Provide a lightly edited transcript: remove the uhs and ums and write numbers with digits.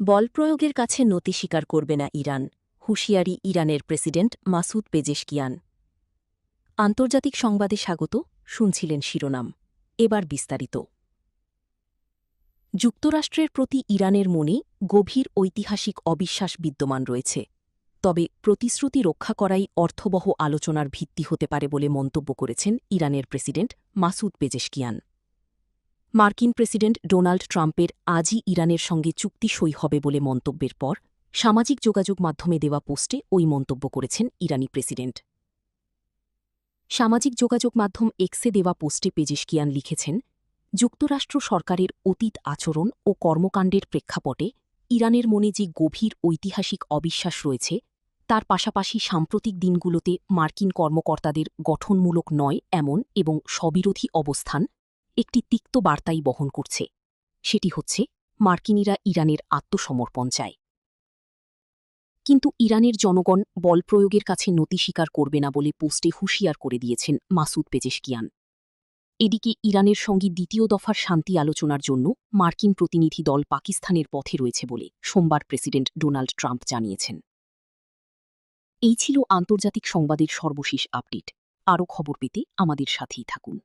বল প্রয়োগের কাছে নতি স্বীকার করবে না ইরান, হুঁশিয়ারি ইরানের প্রেসিডেন্ট মাসুদ পেজেশকিয়ান। আন্তর্জাতিক সংবাদে স্বাগত, শুনছিলেন শিরোনাম। এবার বিস্তারিত। যুক্তরাষ্ট্রের প্রতি ইরানের মনে গভীর ঐতিহাসিক অবিশ্বাস বিদ্যমান রয়েছে, তবে প্রতিশ্রুতি রক্ষা করাই অর্থবহ আলোচনার ভিত্তি হতে পারে বলে মন্তব্য করেছেন ইরানের প্রেসিডেন্ট মাসুদ পেজেশকিয়ান। মার্কিন প্রেসিডেন্ট ডোনাল্ড ট্রাম্পের আজই ইরানের সঙ্গে চুক্তি সই হবে বলে মন্তব্যের পর সামাজিক যোগাযোগ মাধ্যমে দেওয়া পোস্টে ওই মন্তব্য করেছেন ইরানি প্রেসিডেন্ট। সামাজিক যোগাযোগ মাধ্যম এক্সে দেওয়া পোস্টে পেজেশকিয়ান লিখেছেন, যুক্তরাষ্ট্র সরকারের অতীত আচরণ ও কর্মকাণ্ডের প্রেক্ষাপটে ইরানের মনে যে গভীর ঐতিহাসিক অবিশ্বাস রয়েছে, তার পাশাপাশি সাম্প্রতিক দিনগুলোতে মার্কিন কর্মকর্তাদের গঠনমূলক নয় এমন এবং স্ববিরোধী অবস্থান একটি তিক্ত বার্তাই বহন করছে। সেটি হচ্ছে, মার্কিনিরা ইরানের আত্মসমর্পণ চায়। কিন্তু ইরানের জনগণ বল প্রয়োগের কাছে নতি স্বীকার করবে না বলে পোস্টে হুঁশিয়ার করে দিয়েছেন মাসুদ পেজেশকিয়ান। এদিকে ইরানের সঙ্গে দ্বিতীয় দফার শান্তি আলোচনার জন্য মার্কিন প্রতিনিধি দল পাকিস্তানের পথে রয়েছে বলে সোমবার প্রেসিডেন্ট ডোনাল্ড ট্রাম্প জানিয়েছেন। এই ছিল আন্তর্জাতিক সংবাদের সর্বশেষ আপডেট। আরও খবর পেতে আমাদের সাথেই থাকুন।